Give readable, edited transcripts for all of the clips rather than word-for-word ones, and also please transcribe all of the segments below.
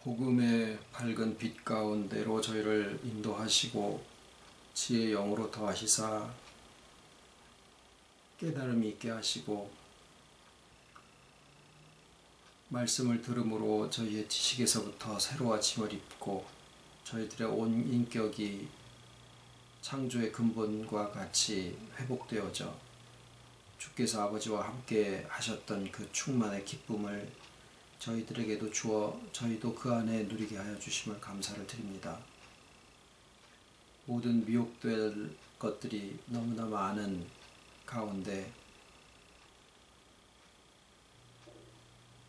복음의 밝은 빛 가운데로 저희를 인도하시고 지혜의 영으로 더하시사 깨달음이 있게 하시고 말씀을 들음으로 저희의 지식에서부터 새로워짐을 입고 저희들의 온 인격이 창조의 근본과 같이 회복되어져 주께서 아버지와 함께 하셨던 그 충만의 기쁨을 저희들에게도 주어 저희도 그 안에 누리게 하여 주심을 감사를 드립니다. 모든 미혹될 것들이 너무나 많은 가운데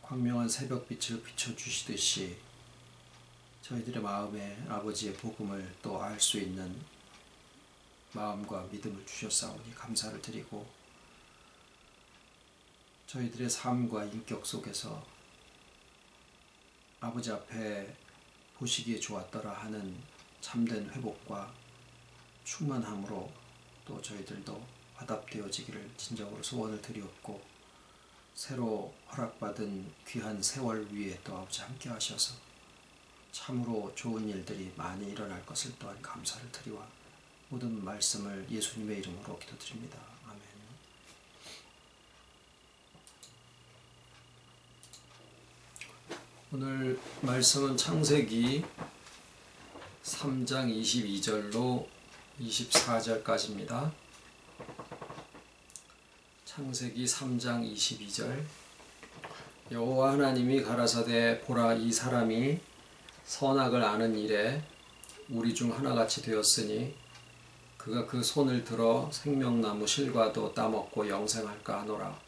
광명한 새벽빛을 비춰주시듯이 저희들의 마음에 아버지의 복음을 또 알 수 있는 마음과 믿음을 주셨사오니 감사를 드리고 저희들의 삶과 인격 속에서 아버지 앞에 보시기에 좋았더라 하는 참된 회복과 충만함으로 또 저희들도 화답되어지기를 진정으로 소원을 드리옵고 새로 허락받은 귀한 세월 위에 또 아버지 함께 하셔서 참으로 좋은 일들이 많이 일어날 것을 또한 감사를 드리와 모든 말씀을 예수님의 이름으로 기도드립니다. 아멘. 오늘 말씀은 창세기 3장 22절로 24절까지입니다. 창세기 3장 22절 여호와 하나님이 가라사대 보라 이 사람이 선악을 아는 일에 우리 중 하나같이 되었으니 그가 그 손을 들어 생명나무 실과도 따먹고 영생할까 하노라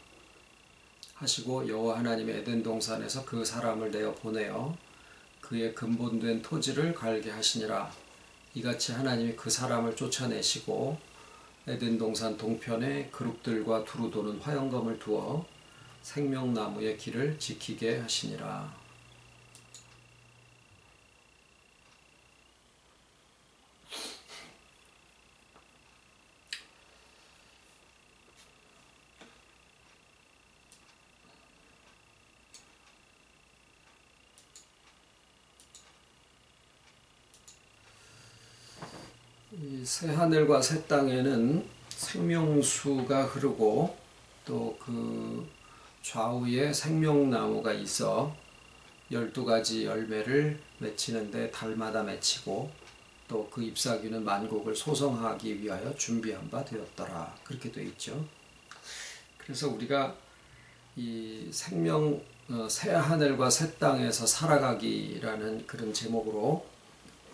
하시고 여호와 하나님의 에덴 동산에서 그 사람을 내어 보내어 그의 근본된 토지를 갈게 하시니라. 이같이 하나님이 그 사람을 쫓아내시고 에덴 동산 동편에 그룹들과 두루 도는 화영검을 두어 생명나무의 길을 지키게 하시니라. 이 새하늘과 새 땅에는 생명수가 흐르고 또 그 좌우에 생명나무가 있어 12가지 열매를 맺히는데 달마다 맺히고 또 그 잎사귀는 만국을 소성하기 위하여 준비한 바 되었더라. 그렇게 되어 있죠. 그래서 우리가 이 새하늘과 새 땅에서 살아가기라는 그런 제목으로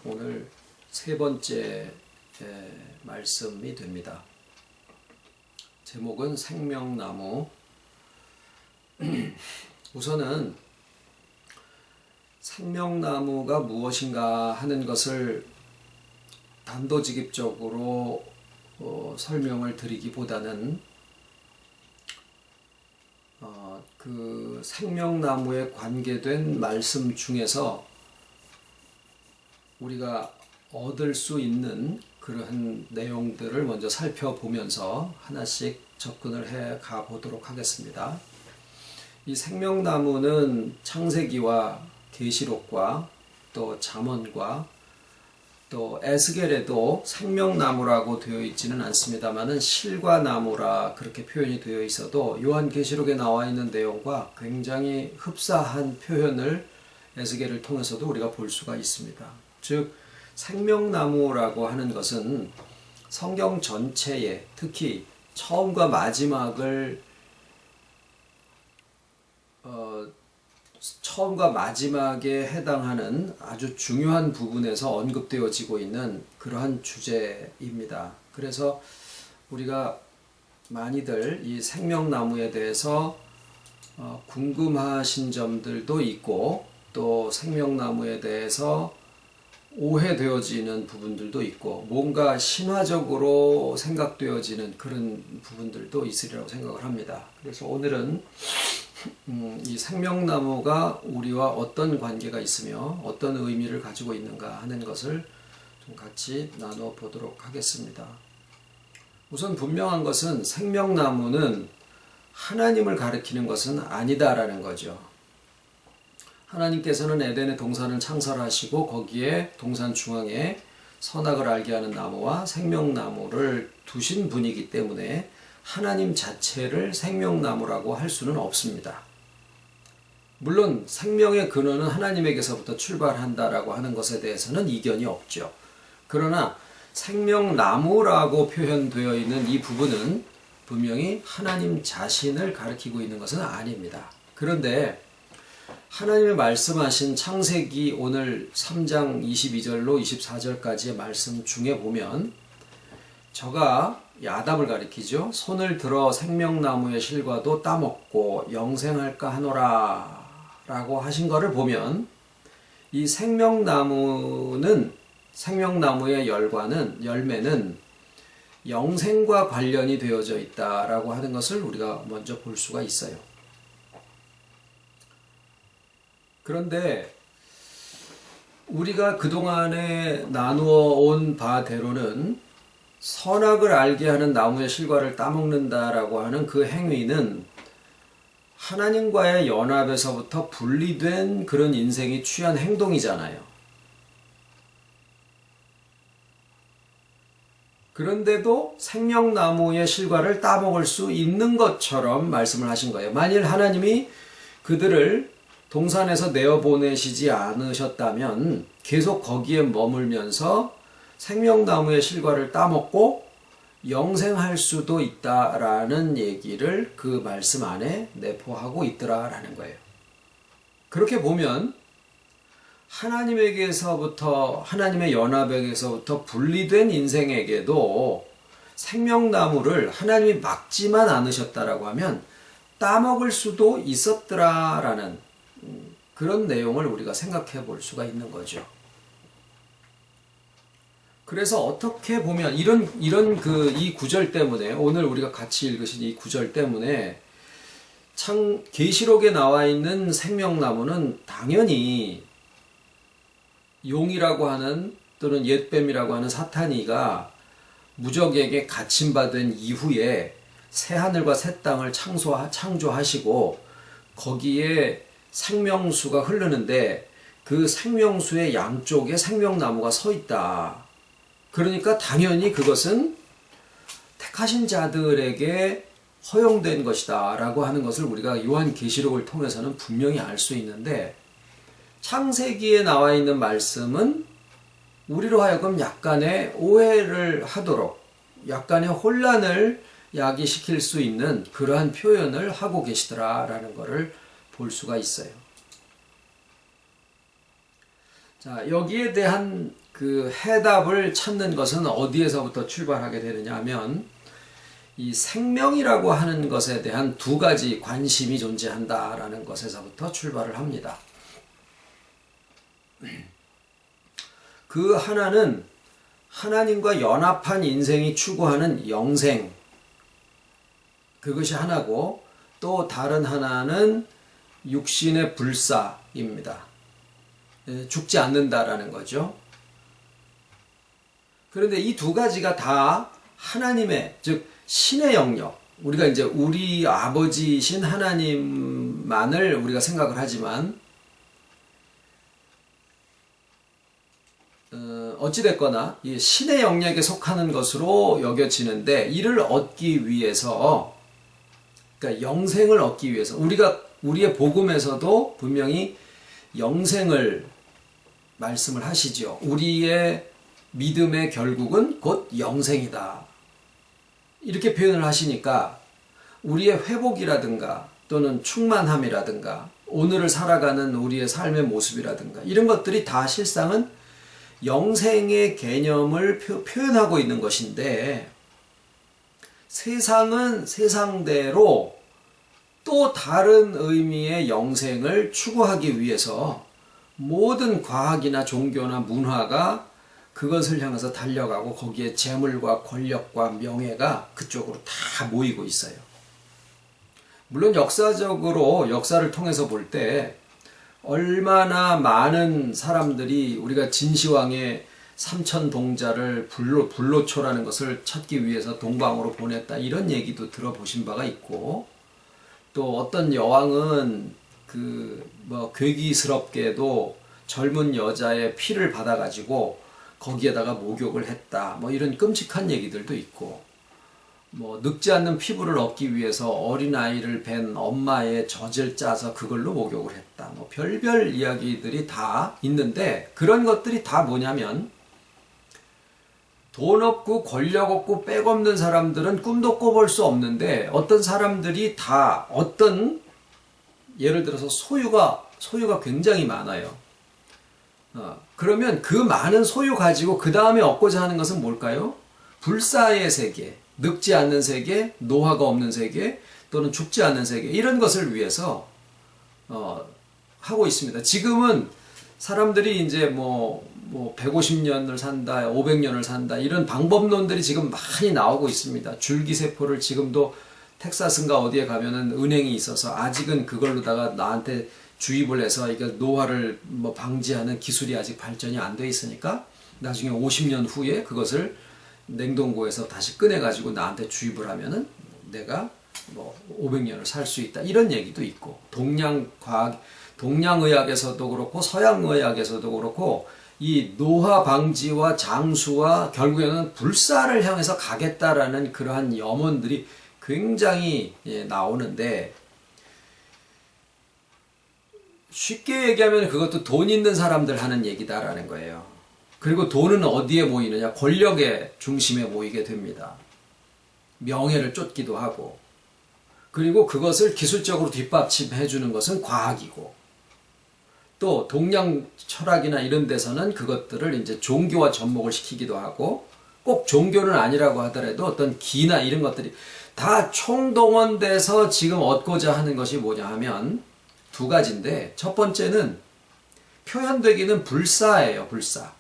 오늘 세 번째 말씀이 됩니다. 제목은 생명나무. 우선은 생명나무가 무엇인가 하는 것을 단도직입적으로 설명을 드리기보다는 그 생명나무에 관계된 말씀 중에서 우리가 얻을 수 있는 그러한 내용들을 먼저 살펴보면서 하나씩 접근을 해 가보도록 하겠습니다. 이 생명나무는 창세기와 계시록과 또 잠언과 또 에스겔에도 생명나무라고 되어 있지는 않습니다만은 실과나무라 그렇게 표현이 되어 있어도 요한계시록에 나와 있는 내용과 굉장히 흡사한 표현을 에스겔을 통해서도 우리가 볼 수가 있습니다. 즉 생명나무라고 하는 것은 성경 전체에 특히 처음과 마지막을 처음과 마지막에 해당하는 아주 중요한 부분에서 언급되어지고 있는 그러한 주제입니다. 그래서 우리가 많이들 이 생명나무에 대해서 궁금하신 점들도 있고 또 생명나무에 대해서 오해되어지는 부분들도 있고 뭔가 신화적으로 생각되어지는 그런 부분들도 있으리라고 생각을 합니다. 그래서 오늘은 이 생명나무가 우리와 어떤 관계가 있으며 어떤 의미를 가지고 있는가 하는 것을 좀 같이 나눠보도록 하겠습니다. 우선 분명한 것은 생명나무는 하나님을 가리키는 것은 아니다라는 거죠. 하나님께서는 에덴의 동산을 창설하시고 거기에 동산 중앙에 선악을 알게 하는 나무와 생명나무를 두신 분이기 때문에 하나님 자체를 생명나무라고 할 수는 없습니다. 물론 생명의 근원은 하나님에게서부터 출발한다라고 하는 것에 대해서는 이견이 없죠. 그러나 생명나무라고 표현되어 있는 이 부분은 분명히 하나님 자신을 가리키고 있는 것은 아닙니다. 그런데 하나님이 말씀하신 창세기 오늘 3장 22절로 24절까지의 말씀 중에 보면 저가 야답을 가리키죠. 손을 들어 생명나무의 실과도 따먹고 영생할까 하노라 라고 하신 것을 보면 이 생명나무의 열매는 영생과 관련이 되어져 있다라고 하는 것을 우리가 먼저 볼 수가 있어요. 그런데 우리가 그동안에 나누어 온 바대로는 선악을 알게 하는 나무의 실과를 따먹는다라고 하는 그 행위는 하나님과의 연합에서부터 분리된 그런 인생이 취한 행동이잖아요. 그런데도 생명나무의 실과를 따먹을 수 있는 것처럼 말씀을 하신 거예요. 만일 하나님이 그들을 동산에서 내어보내시지 않으셨다면 계속 거기에 머물면서 생명나무의 실과를 따먹고 영생할 수도 있다라는 얘기를 그 말씀 안에 내포하고 있더라라는 거예요. 그렇게 보면 하나님의 연합에게서부터 분리된 인생에게도 생명나무를 하나님이 막지만 않으셨다라고 하면 따먹을 수도 있었더라라는 그런 내용을 우리가 생각해 볼 수가 있는 거죠. 그래서 어떻게 보면 이 구절 때문에 오늘 우리가 같이 읽으신 이 구절 때문에 계시록에 나와 있는 생명나무는 당연히 용이라고 하는 또는 옛뱀이라고 하는 사탄이가 무적에게 갇힘받은 이후에 새하늘과 새 땅을 창조하시고 거기에 생명수가 흐르는데 그 생명수의 양쪽에 생명나무가 서 있다. 그러니까 당연히 그것은 택하신 자들에게 허용된 것이다 라고 하는 것을 우리가 요한계시록을 통해서는 분명히 알 수 있는데 창세기에 나와 있는 말씀은 우리로 하여금 약간의 오해를 하도록 약간의 혼란을 야기시킬 수 있는 그러한 표현을 하고 계시더라라는 것을 볼 수가 있어요. 자, 여기에 대한 그 해답을 찾는 것은 어디에서부터 출발하게 되느냐 하면 이 생명이라고 하는 것에 대한 두 가지 관심이 존재한다라는 것에서부터 출발을 합니다. 그 하나는 하나님과 연합한 인생이 추구하는 영생, 그것이 하나고 또 다른 하나는 육신의 불사입니다. 죽지 않는다라는 거죠. 그런데 이 두 가지가 다 하나님의, 즉 신의 영역, 우리가 이제 우리 아버지신 하나님만을 우리가 생각을 하지만 어찌됐거나 이 신의 영역에 속하는 것으로 여겨지는데 이를 얻기 위해서, 그러니까 영생을 얻기 위해서 우리의 복음에서도 분명히 영생을 말씀을 하시죠. 우리의 믿음의 결국은 곧 영생이다. 이렇게 표현을 하시니까 우리의 회복이라든가 또는 충만함이라든가 오늘을 살아가는 우리의 삶의 모습이라든가 이런 것들이 다 실상은 영생의 개념을 표현하고 있는 것인데 세상은 세상대로 또 다른 의미의 영생을 추구하기 위해서 모든 과학이나 종교나 문화가 그것을 향해서 달려가고 거기에 재물과 권력과 명예가 그쪽으로 다 모이고 있어요. 물론 역사적으로 역사를 통해서 볼 때 얼마나 많은 사람들이 우리가 진시황의 삼천 동자를 불로초라는 것을 찾기 위해서 동방으로 보냈다. 이런 얘기도 들어보신 바가 있고, 또 어떤 여왕은 괴기스럽게도 젊은 여자의 피를 받아가지고 거기에다가 목욕을 했다. 이런 끔찍한 얘기들도 있고, 늙지 않는 피부를 얻기 위해서 어린아이를 뵌 엄마의 젖을 짜서 그걸로 목욕을 했다. 별별 이야기들이 다 있는데, 그런 것들이 다 뭐냐면, 돈 없고 권력 없고 빽 없는 사람들은 꿈도 꿔볼 수 없는데, 어떤 사람들이 다 예를 들어서 소유가 굉장히 많아요. 그러면 그 많은 소유 가지고 그 다음에 얻고자 하는 것은 뭘까요? 불사의 세계, 늙지 않는 세계, 노화가 없는 세계, 또는 죽지 않는 세계, 이런 것을 위해서 하고 있습니다. 지금은 사람들이 이제 150년을 산다, 500년을 산다, 이런 방법론들이 지금 많이 나오고 있습니다. 줄기세포를 지금도 텍사스인가 어디에 가면은 은행이 있어서 아직은 그걸로다가 나한테 주입을 해서 이거 노화를 방지하는 기술이 아직 발전이 안 돼 있으니까 나중에 50년 후에 그것을 냉동고에서 다시 꺼내가지고 나한테 주입을 하면은 내가 500년을 살 수 있다. 이런 얘기도 있고, 동양의학에서도 그렇고 서양의학에서도 그렇고 이 노화 방지와 장수와 결국에는 불사를 향해서 가겠다라는 그러한 염원들이 굉장히 나오는데, 쉽게 얘기하면 그것도 돈 있는 사람들 하는 얘기다라는 거예요. 그리고 돈은 어디에 모이느냐? 권력의 중심에 모이게 됩니다. 명예를 쫓기도 하고, 그리고 그것을 기술적으로 뒷받침해 주는 것은 과학이고, 또 동양 철학이나 이런 데서는 그것들을 이제 종교와 접목을 시키기도 하고, 꼭 종교는 아니라고 하더라도 어떤 기나 이런 것들이 다 총동원돼서 지금 얻고자 하는 것이 뭐냐 하면 두 가지인데, 첫 번째는 표현되기는 불사예요, 불사.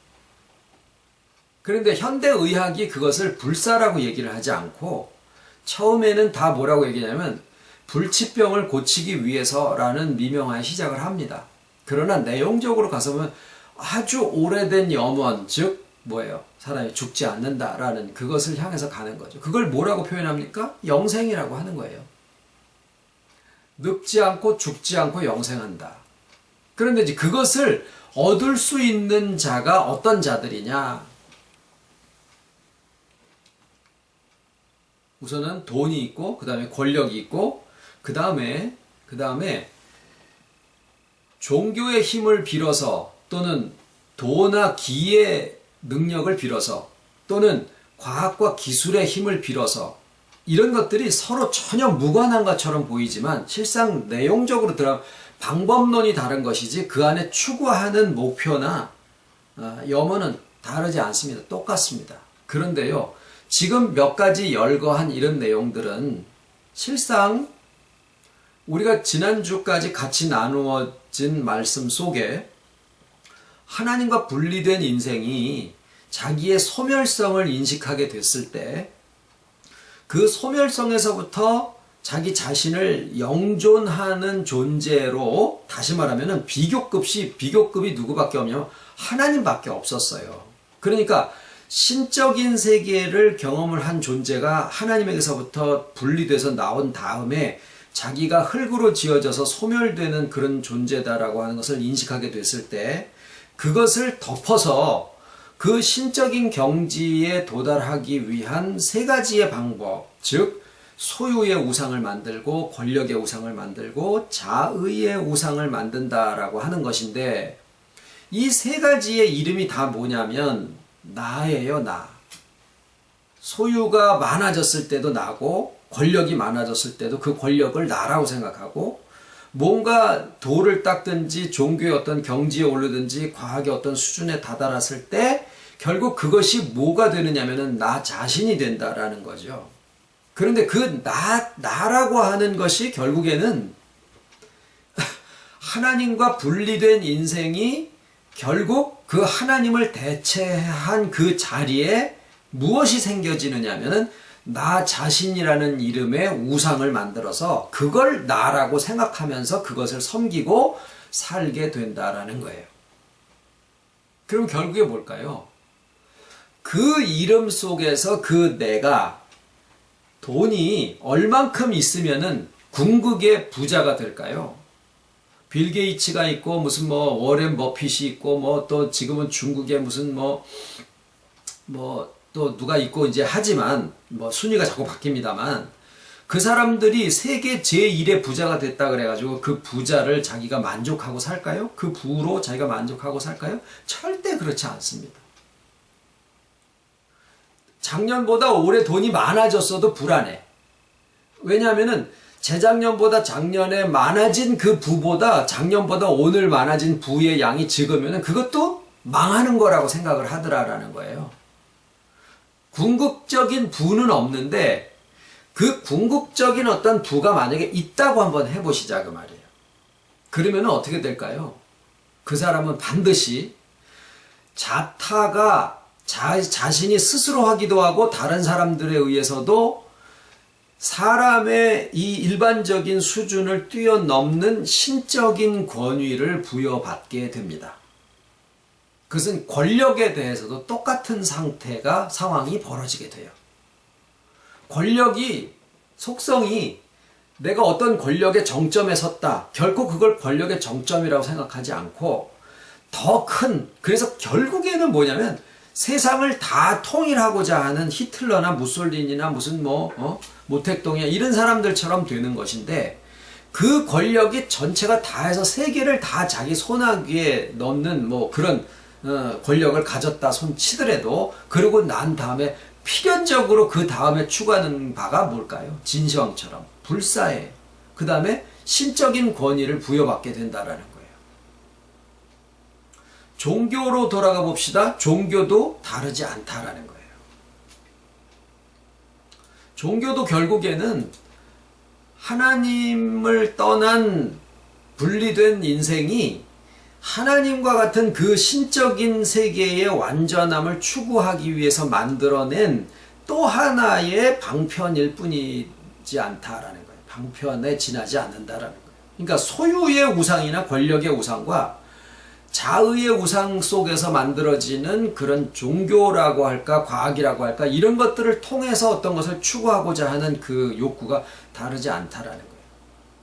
그런데 현대의학이 그것을 불사라고 얘기를 하지 않고, 처음에는 다 뭐라고 얘기냐면 불치병을 고치기 위해서라는 미명하에 시작을 합니다. 그러나 내용적으로 가서 보면 아주 오래된 염원, 즉 사람이 죽지 않는다라는 그것을 향해서 가는 거죠. 그걸 뭐라고 표현합니까? 영생이라고 하는 거예요. 늙지 않고 죽지 않고 영생한다. 그런데 이제 그것을 얻을 수 있는 자가 어떤 자들이냐? 우선은 돈이 있고, 그 다음에 권력이 있고, 그 다음에 종교의 힘을 빌어서, 또는 도나 기의 능력을 빌어서, 또는 과학과 기술의 힘을 빌어서, 이런 것들이 서로 전혀 무관한 것처럼 보이지만 실상 내용적으로 방법론이 다른 것이지 그 안에 추구하는 목표나 염원은 다르지 않습니다. 똑같습니다. 그런데요, 지금 몇 가지 열거한 이런 내용들은 실상 우리가 지난주까지 같이 나누어진 말씀 속에 하나님과 분리된 인생이 자기의 소멸성을 인식하게 됐을 때, 그 소멸성에서부터 자기 자신을 영존하는 존재로, 다시 말하면 비교급이 누구밖에 없냐면 하나님밖에 없었어요. 그러니까 신적인 세계를 경험을 한 존재가 하나님에게서부터 분리돼서 나온 다음에 자기가 흙으로 지어져서 소멸되는 그런 존재다라고 하는 것을 인식하게 됐을 때, 그것을 덮어서 그 신적인 경지에 도달하기 위한 세 가지의 방법, 즉 소유의 우상을 만들고 권력의 우상을 만들고 자의의 우상을 만든다라고 하는 것인데, 이 세 가지의 이름이 다 뭐냐면 나예요, 나. 소유가 많아졌을 때도 나고, 권력이 많아졌을 때도 그 권력을 나라고 생각하고, 뭔가 도를 닦든지 종교의 어떤 경지에 오르든지 과학의 어떤 수준에 다다랐을 때 결국 그것이 뭐가 되느냐면은 나 자신이 된다라는 거죠. 그런데 그 나라고 하는 것이 결국에는 하나님과 분리된 인생이 결국 그 하나님을 대체한 그 자리에 무엇이 생겨지느냐면은 나 자신이라는 이름의 우상을 만들어서 그걸 나라고 생각하면서 그것을 섬기고 살게 된다라는 거예요. 그럼 결국에 뭘까요? 그 이름 속에서 그 내가 돈이 얼만큼 있으면은 궁극의 부자가 될까요? 빌 게이츠가 있고 무슨 뭐 워렌 버핏이 있고 뭐 또 지금은 중국에 무슨 뭐 또 누가 있고 이제 하지만 뭐 순위가 자꾸 바뀝니다만 그 사람들이 세계 제1의 부자가 됐다 그래가지고 그 부자를 자기가 만족하고 살까요? 그 부로 자기가 만족하고 살까요? 절대 그렇지 않습니다. 작년보다 올해 돈이 많아졌어도 불안해. 왜냐하면은 재작년보다 작년에 많아진 그 부보다 작년보다 오늘 많아진 부의 양이 적으면은 그것도 망하는 거라고 생각을 하더라라는 거예요. 궁극적인 부는 없는데 그 궁극적인 어떤 부가 만약에 있다고 한번 해보시자 그 말이에요. 그러면 어떻게 될까요? 그 사람은 반드시 자타가 자신이 스스로 하기도 하고 다른 사람들에 의해서도 사람의 이 일반적인 수준을 뛰어넘는 신적인 권위를 부여받게 됩니다. 그것은 권력에 대해서도 똑같은 상황이 벌어지게 돼요. 권력이 속성이 내가 어떤 권력의 정점에 섰다. 결코 그걸 권력의 정점이라고 생각하지 않고 더 큰, 그래서 결국에는 뭐냐면 세상을 다 통일하고자 하는 히틀러나 무솔리니나 무슨 모택동이나 이런 사람들처럼 되는 것인데 그 권력이 전체가 다 해서 세계를 다 자기 손아귀에 넣는 그런 권력을 가졌다 손치더라도 그러고 난 다음에 필연적으로 그 다음에 추구하는 바가 뭘까요? 진시황처럼 불사에 그 다음에 신적인 권위를 부여받게 된다라는 거예요. 종교로 돌아가 봅시다. 종교도 다르지 않다라는 거예요. 종교도 결국에는 하나님을 떠난 분리된 인생이 하나님과 같은 그 신적인 세계의 완전함을 추구하기 위해서 만들어낸 또 하나의 방편일 뿐이지 않다라는 거예요. 방편에 지나지 않는다라는 거예요. 그러니까 소유의 우상이나 권력의 우상과 자의의 우상 속에서 만들어지는 그런 종교라고 할까 과학이라고 할까 이런 것들을 통해서 어떤 것을 추구하고자 하는 그 욕구가 다르지 않다라는 거예요.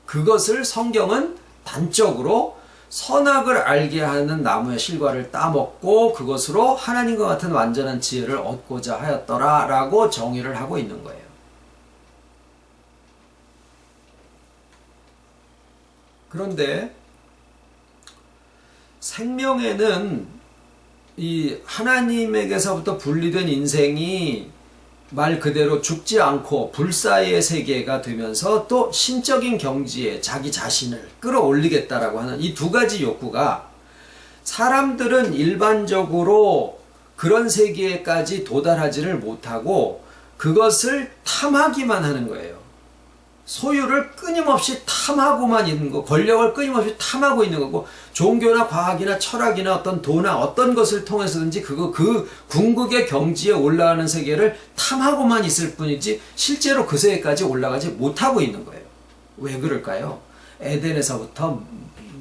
그것을 성경은 단적으로 선악을 알게 하는 나무의 실과를 따먹고 그것으로 하나님과 같은 완전한 지혜를 얻고자 하였더라 라고 정의를 하고 있는 거예요. 그런데 생명에는 이 하나님에게서부터 분리된 인생이 말 그대로 죽지 않고 불사의 세계가 되면서 또 신적인 경지에 자기 자신을 끌어올리겠다라고 하는 이 두 가지 욕구가 사람들은 일반적으로 그런 세계까지 도달하지를 못하고 그것을 탐하기만 하는 거예요. 소유를 끊임없이 탐하고만 있는 거, 권력을 끊임없이 탐하고 있는 거고, 종교나 과학이나 철학이나 어떤 도나 어떤 것을 통해서든지 그 궁극의 경지에 올라가는 세계를 탐하고만 있을 뿐이지 실제로 그 세계까지 올라가지 못하고 있는 거예요. 왜 그럴까요? 에덴에서부터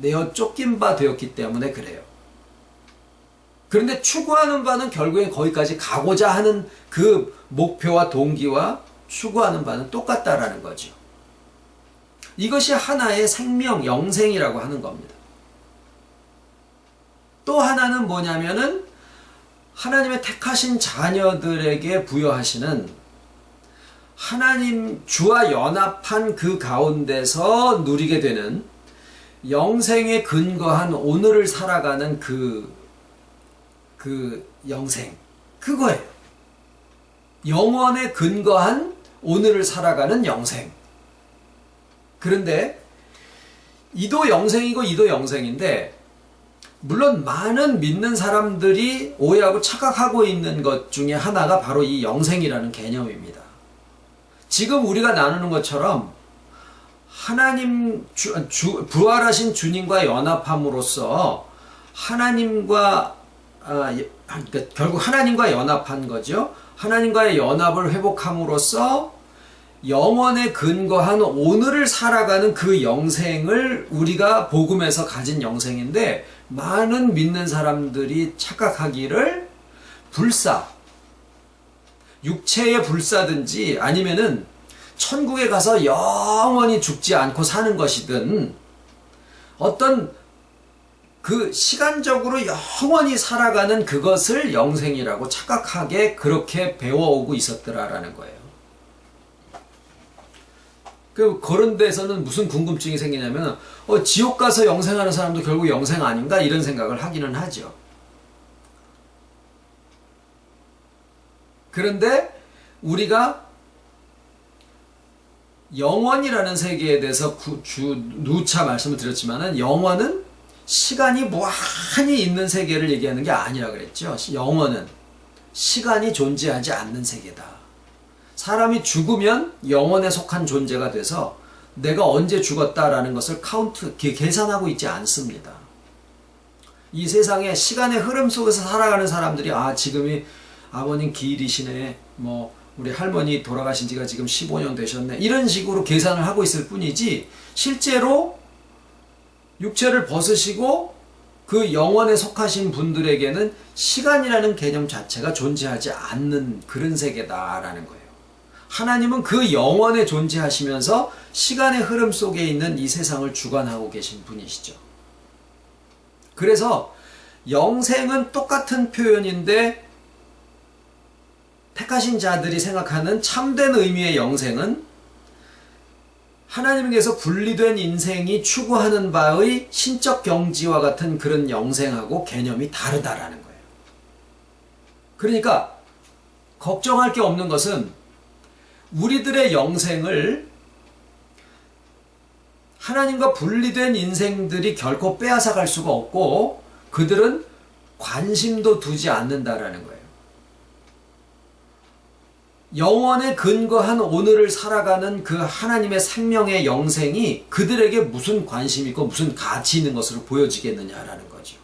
내어 쫓긴 바 되었기 때문에 그래요. 그런데 추구하는 바는 결국엔 거기까지 가고자 하는 그 목표와 동기와 추구하는 바는 똑같다라는 거죠. 이것이 하나의 생명, 영생이라고 하는 겁니다. 또 하나는 뭐냐면은 하나님의 택하신 자녀들에게 부여하시는 하나님 주와 연합한 그 가운데서 누리게 되는 영생에 근거한 오늘을 살아가는 그 영생, 그거예요. 영원에 근거한 오늘을 살아가는 영생. 그런데 이도 영생이고 이도 영생인데 물론 많은 믿는 사람들이 오해하고 착각하고 있는 것 중에 하나가 바로 이 영생이라는 개념입니다. 지금 우리가 나누는 것처럼 하나님 부활하신 주님과 연합함으로써 하나님과 그러니까 결국 하나님과 연합한 거죠. 하나님과의 연합을 회복함으로써 영원에 근거한 오늘을 살아가는 그 영생을 우리가 복음에서 가진 영생인데 많은 믿는 사람들이 착각하기를 불사, 육체에 불사든지 아니면은 천국에 가서 영원히 죽지 않고 사는 것이든 어떤 그 시간적으로 영원히 살아가는 그것을 영생이라고 착각하게 그렇게 배워오고 있었더라라는 거예요. 그런 데서는 무슨 궁금증이 생기냐면 지옥 가서 영생하는 사람도 결국 영생 아닌가 이런 생각을 하기는 하죠. 그런데 우리가 영원이라는 세계에 대해서 누차 말씀을 드렸지만은 영원은 시간이 무한히 있는 세계를 얘기하는 게 아니라 그랬죠. 영원은 시간이 존재하지 않는 세계다. 사람이 죽으면 영원에 속한 존재가 돼서 내가 언제 죽었다라는 것을 계산하고 있지 않습니다. 이 세상에 시간의 흐름 속에서 살아가는 사람들이 지금이 아버님 기일이시네, 우리 할머니 돌아가신 지가 지금 15년 되셨네, 이런 식으로 계산을 하고 있을 뿐이지 실제로 육체를 벗으시고 그 영원에 속하신 분들에게는 시간이라는 개념 자체가 존재하지 않는 그런 세계다라는 거예요. 하나님은 그 영원에 존재하시면서 시간의 흐름 속에 있는 이 세상을 주관하고 계신 분이시죠. 그래서 영생은 똑같은 표현인데 택하신 자들이 생각하는 참된 의미의 영생은 하나님께서 분리된 인생이 추구하는 바의 신적 경지와 같은 그런 영생하고 개념이 다르다라는 거예요. 그러니까 걱정할 게 없는 것은 우리들의 영생을 하나님과 분리된 인생들이 결코 빼앗아갈 수가 없고 그들은 관심도 두지 않는다라는 거예요. 영원에 근거한 오늘을 살아가는 그 하나님의 생명의 영생이 그들에게 무슨 관심이 있고 무슨 가치 있는 것으로 보여지겠느냐라는 거죠.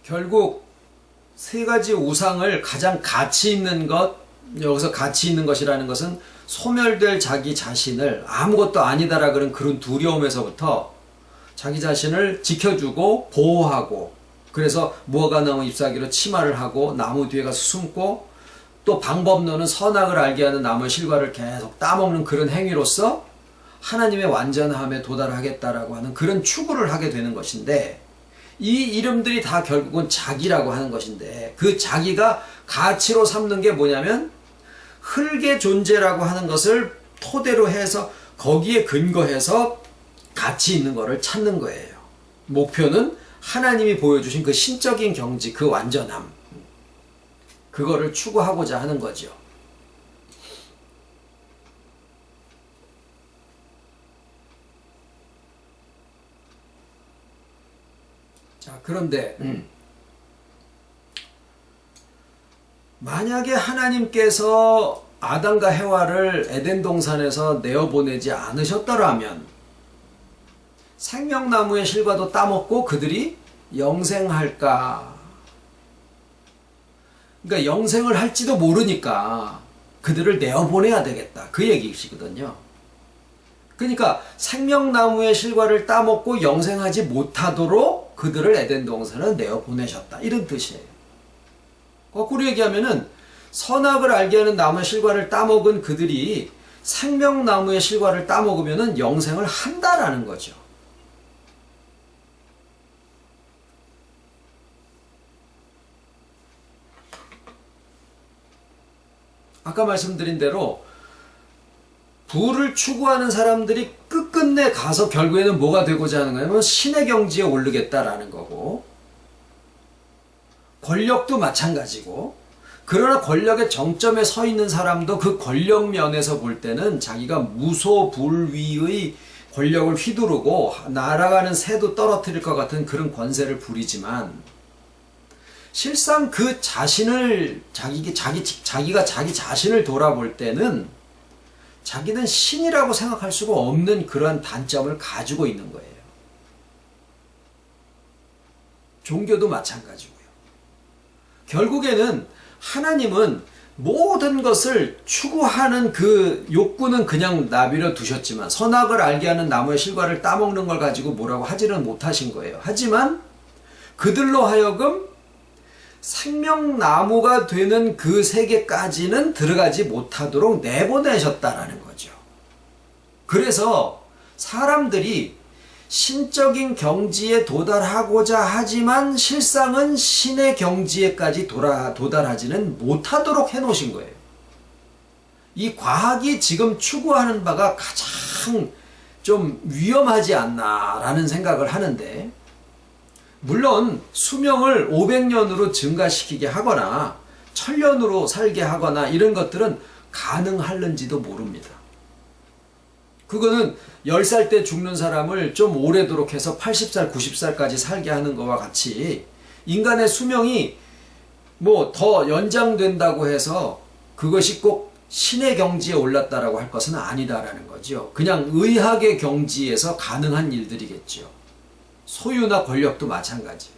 결국 세 가지 우상을 가장 가치 있는 것, 여기서 가치 있는 것이라는 것은 소멸될 자기 자신을 아무것도 아니다라 그런 두려움에서부터 자기 자신을 지켜주고 보호하고, 그래서 무화과나무 잎사귀로 치마를 하고 나무 뒤에 가서 숨고 또 방법론은 선악을 알게 하는 나무의 실과를 계속 따먹는 그런 행위로서 하나님의 완전함에 도달하겠다라고 하는 그런 추구를 하게 되는 것인데, 이 이름들이 다 결국은 자기라고 하는 것인데, 그 자기가 가치로 삼는 게 뭐냐면 흙의 존재라고 하는 것을 토대로 해서 거기에 근거해서 가치 있는 것을 찾는 거예요. 목표는 하나님이 보여주신 그 신적인 경지, 그 완전함, 그거를 추구하고자 하는 거죠. 자, 그런데 만약에 하나님께서 아담과 해와를 에덴 동산에서 내어보내지 않으셨더라면 생명나무의 실과도 따먹고 그들이 영생할까? 그러니까 영생을 할지도 모르니까 그들을 내어보내야 되겠다, 그 얘기시거든요. 그러니까 생명나무의 실과를 따먹고 영생하지 못하도록 그들을 에덴 동산에 내어보내셨다, 이런 뜻이에요. 거꾸로 얘기하면은 선악을 알게 하는 나무의 실과를 따먹은 그들이 생명나무의 실과를 따먹으면은 영생을 한다라는 거죠. 아까 말씀드린 대로 부를 추구하는 사람들이 끝끝내 가서 결국에는 뭐가 되고자 하는 거냐면 신의 경지에 오르겠다라는 거고, 권력도 마찬가지고, 그러나 권력의 정점에 서 있는 사람도 그 권력 면에서 볼 때는 자기가 무소불위의 권력을 휘두르고 날아가는 새도 떨어뜨릴 것 같은 그런 권세를 부리지만, 실상 그 자신을 자기가 자기 자신을 돌아볼 때는 자기는 신이라고 생각할 수가 없는 그러한 단점을 가지고 있는 거예요. 종교도 마찬가지고요. 결국에는 하나님은 모든 것을 추구하는 그 욕구는 그냥 나비려 두셨지만 선악을 알게 하는 나무의 실과를 따먹는 걸 가지고 뭐라고 하지는 못하신 거예요. 하지만 그들로 하여금 생명나무가 되는 그 세계까지는 들어가지 못하도록 내보내셨다라는 거죠. 그래서 사람들이 신적인 경지에 도달하고자 하지만 실상은 신의 경지에까지 도달하지는 못하도록 해놓으신 거예요. 이 과학이 지금 추구하는 바가 가장 좀 위험하지 않나라는 생각을 하는데, 물론 수명을 500년으로 증가시키게 하거나 1000년으로 살게 하거나 이런 것들은 가능할는지도 모릅니다. 그거는 10살 때 죽는 사람을 좀 오래도록 해서 80살, 90살까지 살게 하는 것과 같이 인간의 수명이 뭐 더 연장된다고 해서 그것이 꼭 신의 경지에 올랐다라고 할 것은 아니다라는 거죠. 그냥 의학의 경지에서 가능한 일들이겠죠. 소유나 권력도 마찬가지예요.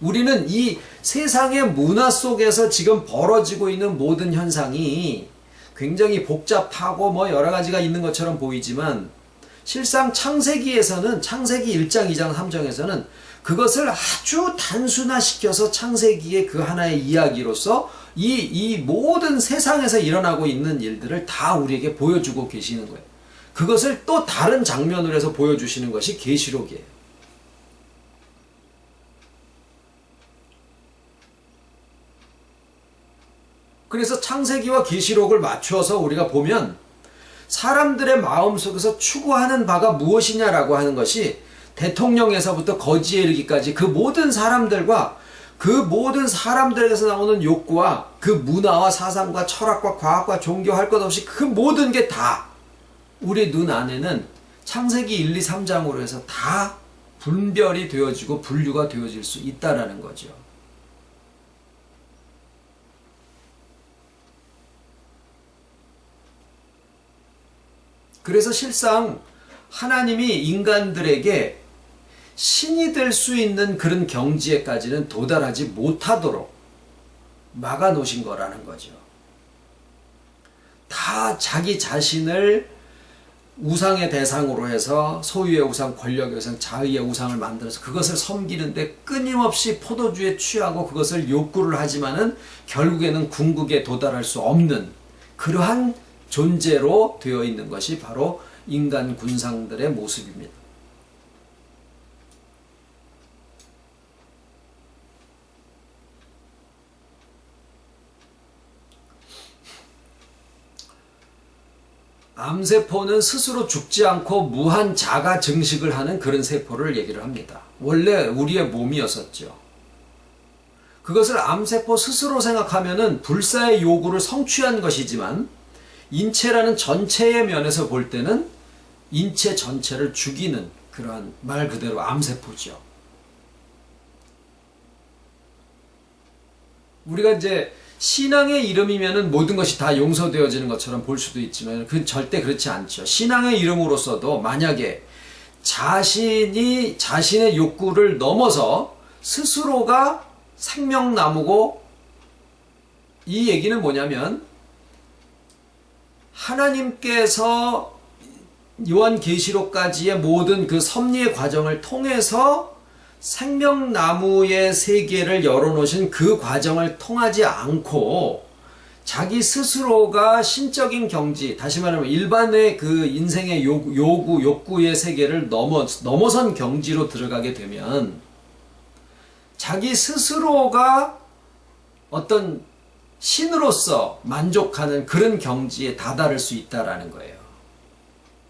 우리는 이 세상의 문화 속에서 지금 벌어지고 있는 모든 현상이 굉장히 복잡하고 뭐 여러 가지가 있는 것처럼 보이지만 실상 창세기에서는 창세기 1장, 2장, 3장에서는 그것을 아주 단순화시켜서 창세기의 그 하나의 이야기로서 이 모든 세상에서 일어나고 있는 일들을 다 우리에게 보여주고 계시는 거예요. 그것을 또 다른 장면으로 해서 보여주시는 것이 계시록이에요. 그래서 창세기와 계시록을 맞추어서 우리가 보면 사람들의 마음속에서 추구하는 바가 무엇이냐라고 하는 것이 대통령에서부터 거지에 이르기까지 그 모든 사람들과 그 모든 사람들에게서 나오는 욕구와 그 문화와 사상과 철학과 과학과 종교 할 것 없이 그 모든 게 다 우리 눈 안에는 창세기 1, 2, 3장으로 해서 다 분별이 되어지고 분류가 되어질 수 있다라는 거죠. 그래서 실상 하나님이 인간들에게 신이 될 수 있는 그런 경지에까지는 도달하지 못하도록 막아놓으신 거라는 거죠. 다 자기 자신을 우상의 대상으로 해서 소유의 우상, 권력의 우상, 자의의 우상을 만들어서 그것을 섬기는데 끊임없이 포도주에 취하고 그것을 욕구를 하지만은 결국에는 궁극에 도달할 수 없는 그러한 존재로 되어 있는 것이 바로 인간 군상들의 모습입니다. 암세포는 스스로 죽지 않고 무한 자가 증식을 하는 그런 세포를 얘기를 합니다. 원래 우리의 몸이었었죠. 그것을 암세포 스스로 생각하면은 불사의 요구를 성취한 것이지만 인체라는 전체의 면에서 볼 때는 인체 전체를 죽이는 그러한 말 그대로 암세포죠. 우리가 이제 신앙의 이름이면은 모든 것이 다 용서되어지는 것처럼 볼 수도 있지만 그건 절대 그렇지 않죠. 신앙의 이름으로서도 만약에 자신의 욕구를 넘어서 스스로가 생명나무고, 이 얘기는 뭐냐면 하나님께서 요한계시록까지의 모든 그 섭리의 과정을 통해서 생명나무의 세계를 열어놓으신 그 과정을 통하지 않고 자기 스스로가 신적인 경지, 다시 말하면 일반의 그 인생의 욕구의 세계를 넘어선 경지로 들어가게 되면 자기 스스로가 어떤 신으로서 만족하는 그런 경지에 다다를 수 있다라는 거예요.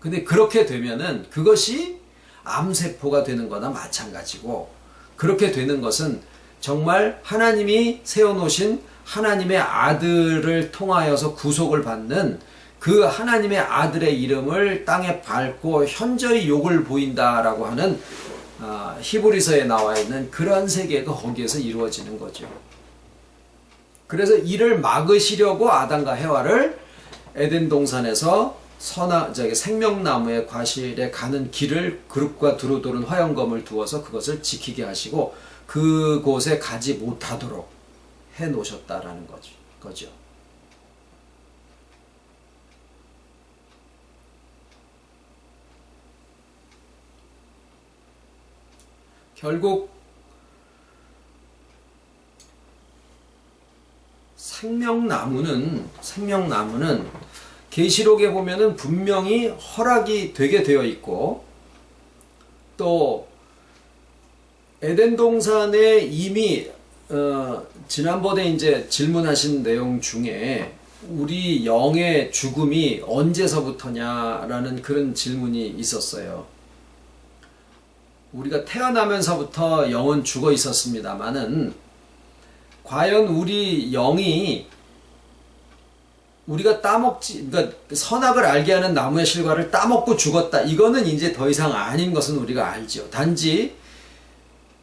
근데 그렇게 되면은 그것이 암세포가 되는 거나 마찬가지고, 그렇게 되는 것은 정말 하나님이 세워놓으신 하나님의 아들을 통하여서 구속을 받는 그 하나님의 아들의 이름을 땅에 밟고 현저히 욕을 보인다라고 하는 히브리서에 나와 있는 그러한 세계가 거기에서 이루어지는 거죠. 그래서 이를 막으시려고 아담과 해와를 에덴 동산에서 생명나무의 과실에 가는 길을 그룹과 두루도른 화영검을 두어서 그것을 지키게 하시고 그곳에 가지 못하도록 해 놓으셨다라는 거죠. 결국 생명나무는 계시록에 보면은 분명히 허락이 되게 되어 있고, 또 에덴 동산에 이미 지난번에 이제 질문하신 내용 중에 우리 영의 죽음이 언제서부터냐라는 그런 질문이 있었어요. 우리가 태어나면서부터 영은 죽어 있었습니다만은, 과연 우리 영이 우리가 그러니까 선악을 알게 하는 나무의 실과를 따먹고 죽었다, 이거는 이제 더 이상 아닌 것은 우리가 알죠. 단지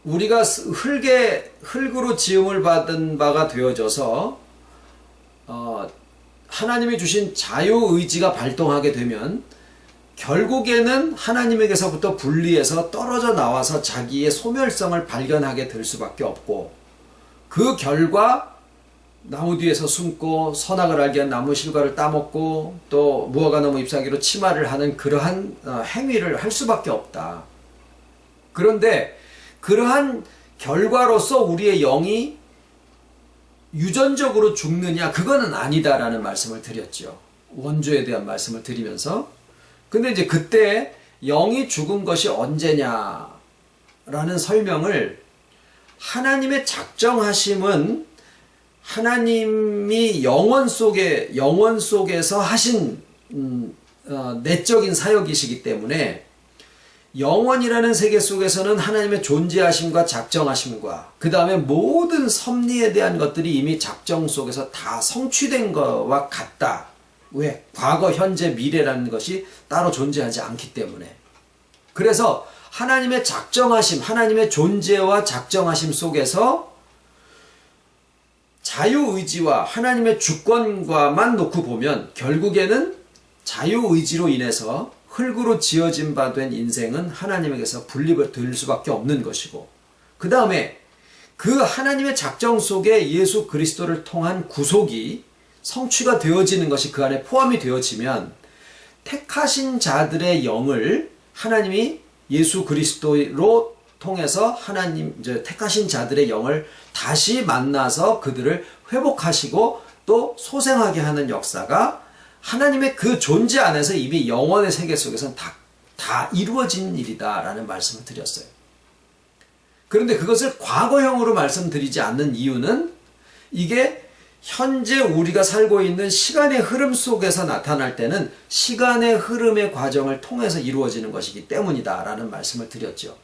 우리가 흙으로 지음을 받은 바가 되어져서 하나님이 주신 자유의지가 발동하게 되면 결국에는 하나님에게서부터 분리해서 떨어져 나와서 자기의 소멸성을 발견하게 될 수밖에 없고, 그 결과 나무 뒤에서 숨고 선악을 알게 한 나무 실과를 따먹고 또 무화과 나무 잎사귀로 치마를 하는 그러한 행위를 할 수밖에 없다. 그런데 그러한 결과로서 우리의 영이 유전적으로 죽느냐, 그거는 아니다라는 말씀을 드렸죠. 원조에 대한 말씀을 드리면서. 근데 이제 그때 영이 죽은 것이 언제냐라는 설명을, 하나님의 작정하심은 하나님이 영원 속에서 하신 내적인 사역이시기 때문에, 영원이라는 세계 속에서는 하나님의 존재하심과 작정하심과 그 다음에 모든 섭리에 대한 것들이 이미 작정 속에서 다 성취된 것과 같다. 왜? 과거, 현재, 미래라는 것이 따로 존재하지 않기 때문에. 그래서 하나님의 작정하심, 하나님의 존재와 작정하심 속에서 자유의지와 하나님의 주권과만 놓고 보면 결국에는 자유의지로 인해서 흙으로 지어진 바 된 인생은 하나님에게서 분립을 될 수밖에 없는 것이고, 그 다음에 그 하나님의 작정 속에 예수 그리스도를 통한 구속이 성취가 되어지는 것이 그 안에 포함이 되어지면, 택하신 자들의 영을 하나님이 예수 그리스도로 통해서 택하신 자들의 영을 다시 만나서 그들을 회복하시고 또 소생하게 하는 역사가 하나님의 그 존재 안에서 이미 영원의 세계 속에서는 다 이루어진 일이다라는 말씀을 드렸어요. 그런데 그것을 과거형으로 말씀드리지 않는 이유는, 이게 현재 우리가 살고 있는 시간의 흐름 속에서 나타날 때는 시간의 흐름의 과정을 통해서 이루어지는 것이기 때문이다라는 말씀을 드렸죠.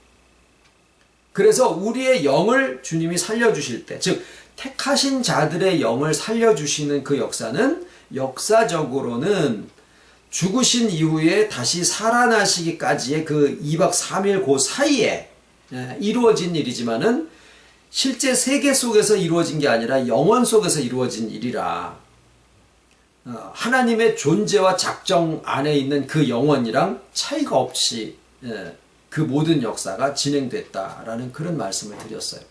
그래서 우리의 영을 주님이 살려주실 때, 즉 택하신 자들의 영을 살려주시는 그 역사는 역사적으로는 죽으신 이후에 다시 살아나시기까지의 그 2박 3일 그 사이에 이루어진 일이지만은, 실제 세계 속에서 이루어진 게 아니라 영원 속에서 이루어진 일이라, 하나님의 존재와 작정 안에 있는 그 영원이랑 차이가 없이 그 모든 역사가 진행됐다라는 그런 말씀을 드렸어요.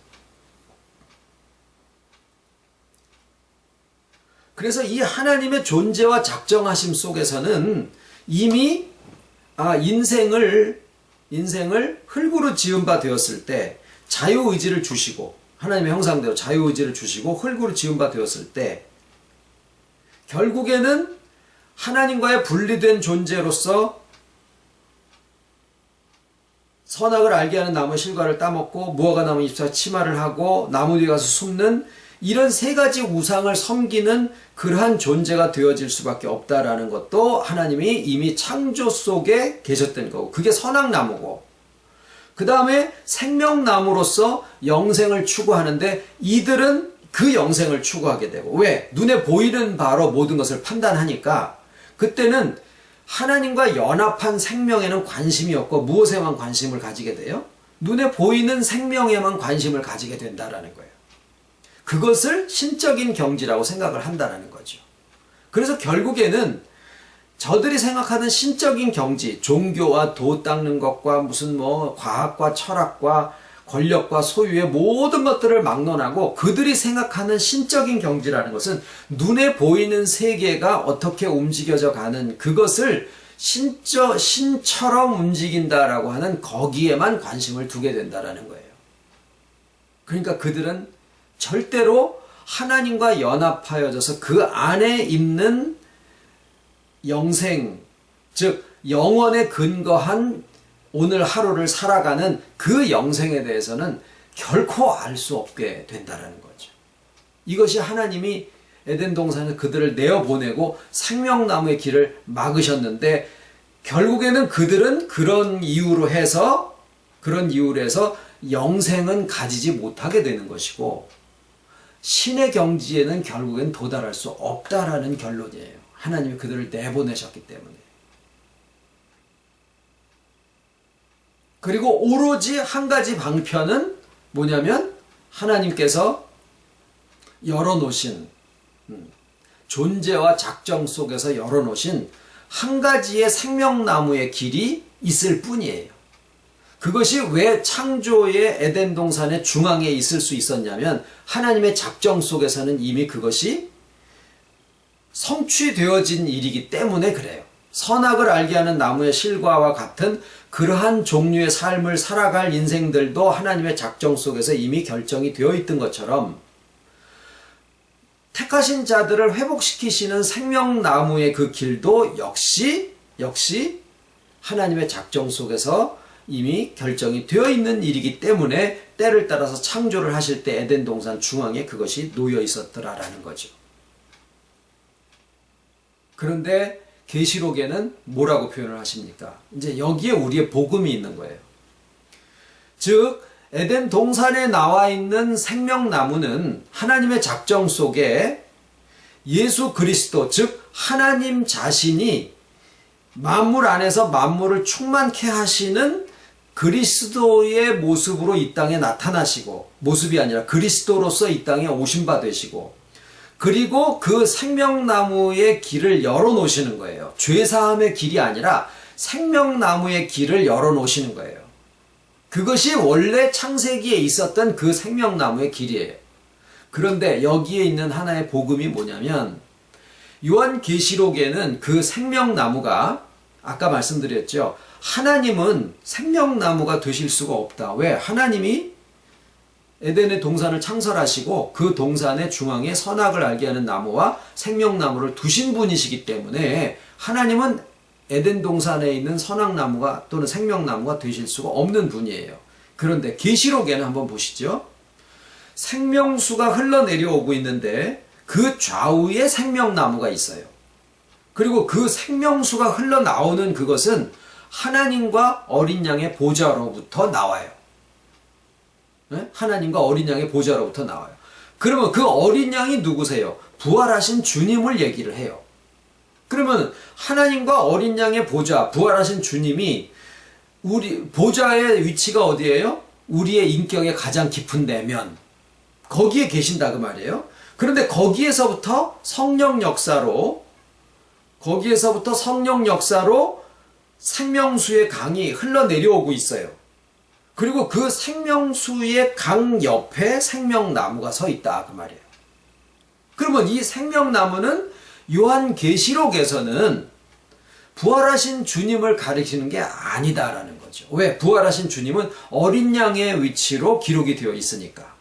그래서 이 하나님의 존재와 작정하심 속에서는 이미 인생을 흙으로 지은 바 되었을 때 자유의지를 주시고, 하나님의 형상대로 자유의지를 주시고 흙으로 지은 바 되었을 때 결국에는 하나님과의 분리된 존재로서 선악을 알게 하는 나무 실과를 따먹고 무화과 나무 잎사 치마를 하고 나무 뒤에 가서 숨는, 이런 세 가지 우상을 섬기는 그러한 존재가 되어질 수밖에 없다라는 것도 하나님이 이미 창조 속에 계셨던 거고, 그게 선악나무고, 그 다음에 생명나무로서 영생을 추구하는데 이들은 그 영생을 추구하게 되고, 왜? 눈에 보이는 바로 모든 것을 판단하니까 그때는 하나님과 연합한 생명에는 관심이 없고 무엇에만 관심을 가지게 돼요? 눈에 보이는 생명에만 관심을 가지게 된다라는 거예요. 그것을 신적인 경지라고 생각을 한다는 거죠. 그래서 결국에는 저들이 생각하는 신적인 경지, 종교와 도 닦는 것과 무슨 과학과 철학과 권력과 소유의 모든 것들을 막론하고, 그들이 생각하는 신적인 경지라는 것은 눈에 보이는 세계가 어떻게 움직여져 가는 그것을 신처럼 움직인다라고 하는 거기에만 관심을 두게 된다라는 거예요. 그러니까 그들은 절대로 하나님과 연합하여져서 그 안에 있는 영생, 즉 영원에 근거한 오늘 하루를 살아가는 그 영생에 대해서는 결코 알 수 없게 된다는 거죠. 이것이 하나님이 에덴 동산에서 그들을 내어보내고 생명나무의 길을 막으셨는데, 결국에는 그들은 그런 이유로 해서 영생은 가지지 못하게 되는 것이고, 신의 경지에는 결국엔 도달할 수 없다라는 결론이에요. 하나님이 그들을 내보내셨기 때문에. 그리고 오로지 한 가지 방편은 뭐냐면, 하나님께서 열어놓으신, 존재와 작정 속에서 열어놓으신 한 가지의 생명나무의 길이 있을 뿐이에요. 그것이 왜 창조의 에덴 동산의 중앙에 있을 수 있었냐면, 하나님의 작정 속에서는 이미 그것이 성취되어진 일이기 때문에 그래요. 선악을 알게 하는 나무의 실과와 같은 그러한 종류의 삶을 살아갈 인생들도 하나님의 작정 속에서 이미 결정이 되어 있던 것처럼, 택하신 자들을 회복시키시는 생명나무의 그 길도 역시 하나님의 작정 속에서 이미 결정이 되어 있는 일이기 때문에 때를 따라서 창조를 하실 때 에덴 동산 중앙에 그것이 놓여 있었더라라는 거죠. 그런데 계시록에는 뭐라고 표현을 하십니까? 이제 여기에 우리의 복음이 있는 거예요. 즉 에덴 동산에 나와 있는 생명나무는 하나님의 작정 속에 예수 그리스도, 즉 하나님 자신이 만물 안에서 만물을 충만케 하시는 그리스도의 모습으로 이 땅에 나타나시고, 모습이 아니라 그리스도로서 이 땅에 오신 바 되시고, 그리고 그 생명나무의 길을 열어놓으시는 거예요. 죄사함의 길이 아니라 생명나무의 길을 열어놓으시는 거예요. 그것이 원래 창세기에 있었던 그 생명나무의 길이에요. 그런데 여기에 있는 하나의 복음이 뭐냐면, 요한계시록에는 그 생명나무가, 아까 말씀드렸죠, 하나님은 생명나무가 되실 수가 없다. 왜? 하나님이 에덴의 동산을 창설하시고 그 동산의 중앙에 선악을 알게 하는 나무와 생명나무를 두신 분이시기 때문에 하나님은 에덴 동산에 있는 선악나무가 또는 생명나무가 되실 수가 없는 분이에요. 그런데 계시록에는 한번 보시죠. 생명수가 흘러내려오고 있는데 그 좌우에 생명나무가 있어요. 그리고 그 생명수가 흘러나오는 그것은 하나님과 어린 양의 보좌로부터 나와요. 네? 하나님과 어린 양의 보좌로부터 나와요. 그러면 그 어린 양이 누구세요? 부활하신 주님을 얘기를 해요. 그러면 하나님과 어린 양의 보좌, 부활하신 주님이 우리 보좌의 위치가 어디예요? 우리의 인격의 가장 깊은 내면, 거기에 계신다 그 말이에요. 그런데 거기에서부터 성령 역사로 생명수의 강이 흘러내려오고 있어요. 그리고 그 생명수의 강 옆에 생명나무가 서 있다 그 말이에요. 그러면 이 생명나무는 요한계시록에서는 부활하신 주님을 가리키는 게 아니다라는 거죠. 왜? 부활하신 주님은 어린 양의 위치로 기록이 되어 있으니까.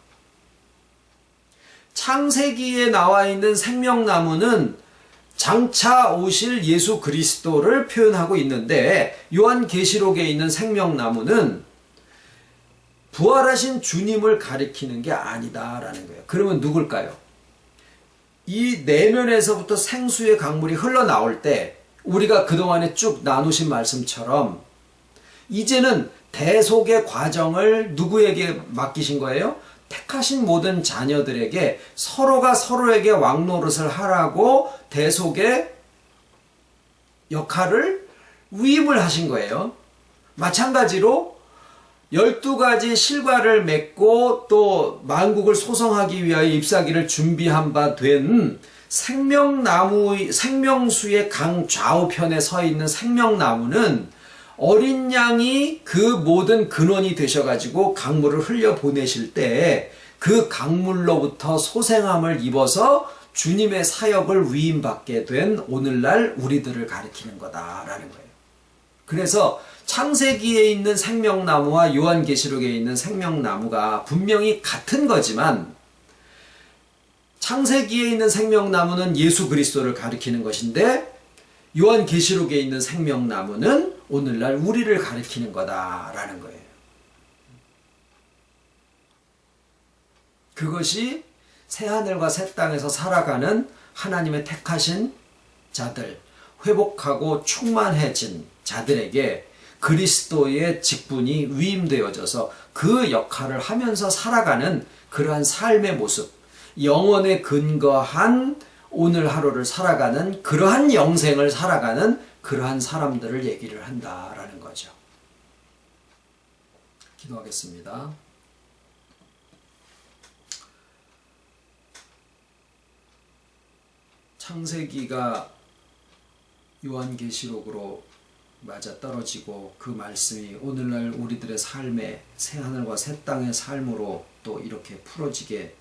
창세기에 나와 있는 생명나무는 장차 오실 예수 그리스도를 표현하고 있는데, 요한계시록에 있는 생명나무는 부활하신 주님을 가리키는 게 아니다라는 거예요. 그러면 누굴까요? 이 내면에서부터 생수의 강물이 흘러나올 때 우리가 그동안에 쭉 나누신 말씀처럼 이제는 대속의 과정을 누구에게 맡기신 거예요? 택하신 모든 자녀들에게 서로가 서로에게 왕노릇을 하라고 대속의 역할을 위임을 하신 거예요. 마찬가지로 12가지 실과를 맺고 또 만국을 소성하기 위하여 잎사귀를 준비한 바 된 생명수의 강 좌우편에 서 있는 생명나무는 어린 양이 그 모든 근원이 되셔가지고 강물을 흘려보내실 때 그 강물로부터 소생함을 입어서 주님의 사역을 위임받게 된 오늘날 우리들을 가리키는 거다라는 거예요. 그래서 창세기에 있는 생명나무와 요한계시록에 있는 생명나무가 분명히 같은 거지만 창세기에 있는 생명나무는 예수 그리스도를 가리키는 것인데 요한계시록에 있는 생명나무는 오늘날 우리를 가리키는 거다라는 거예요. 그것이 새하늘과 새 땅에서 살아가는 하나님의 택하신 자들, 회복하고 충만해진 자들에게 그리스도의 직분이 위임되어져서 그 역할을 하면서 살아가는 그러한 삶의 모습, 영원에 근거한 오늘 하루를 살아가는 그러한 영생을 살아가는 그러한 사람들을 얘기를 한다라는 거죠. 기도하겠습니다. 창세기가 요한계시록으로 맞아떨어지고 그 말씀이 오늘날 우리들의 삶의 새하늘과 새 땅의 삶으로 또 이렇게 풀어지게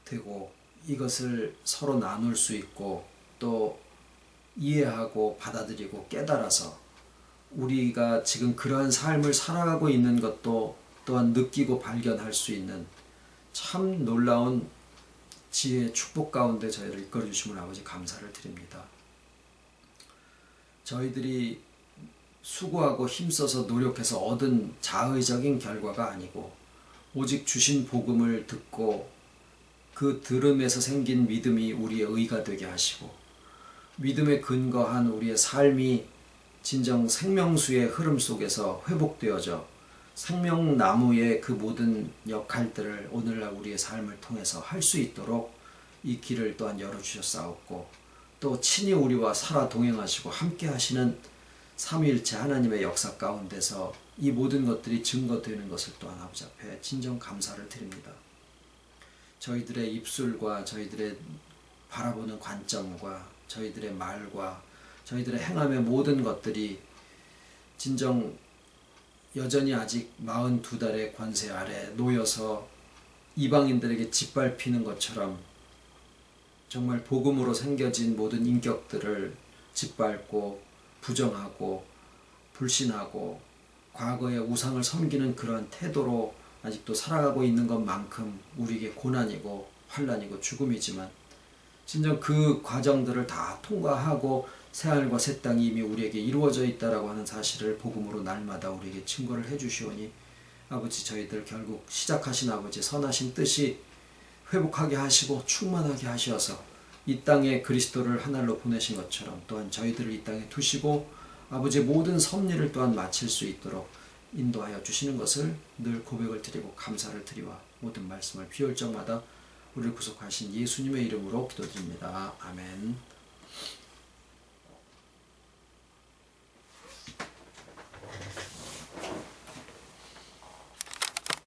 되고 이것을 서로 나눌 수 있고 또 이해하고 받아들이고 깨달아서 우리가 지금 그러한 삶을 살아가고 있는 것도 또한 느끼고 발견할 수 있는 참 놀라운 지혜의 축복 가운데 저희를 이끌어 주심을 아버지 감사를 드립니다. 저희들이 수고하고 힘써서 노력해서 얻은 자의적인 결과가 아니고 오직 주신 복음을 듣고 그 들음에서 생긴 믿음이 우리의 의가 되게 하시고 믿음에 근거한 우리의 삶이 진정 생명수의 흐름 속에서 회복되어져 생명나무의 그 모든 역할들을 오늘날 우리의 삶을 통해서 할 수 있도록 이 길을 또한 열어주셨사옵고 또 친히 우리와 살아 동행하시고 함께 하시는 삼위일체 하나님의 역사 가운데서 이 모든 것들이 증거되는 것을 또한 아버지 앞에 진정 감사를 드립니다. 저희들의 입술과 저희들의 바라보는 관점과 저희들의 말과 저희들의 행함의 모든 것들이 진정 여전히 아직 42달의 권세 아래 놓여서 이방인들에게 짓밟히는 것처럼 정말 복음으로 생겨진 모든 인격들을 짓밟고 부정하고 불신하고 과거의 우상을 섬기는 그러한 태도로 아직도 살아가고 있는 것만큼 우리에게 고난이고 환난이고 죽음이지만 진정 그 과정들을 다 통과하고 새하늘과 새 땅이 이미 우리에게 이루어져 있다라고 하는 사실을 복음으로 날마다 우리에게 증거를 해주시오니 아버지 저희들 결국 시작하신 아버지 선하신 뜻이 회복하게 하시고 충만하게 하셔서 이 땅에 그리스도를 하늘로 보내신 것처럼 또한 저희들을 이 땅에 두시고 아버지의 모든 섭리를 또한 마칠 수 있도록 인도하여 주시는 것을 늘 고백을 드리고 감사를 드리와 모든 말씀을 비올 적마다 우리를 구속하신 예수님의 이름으로 기도드립니다. 아멘.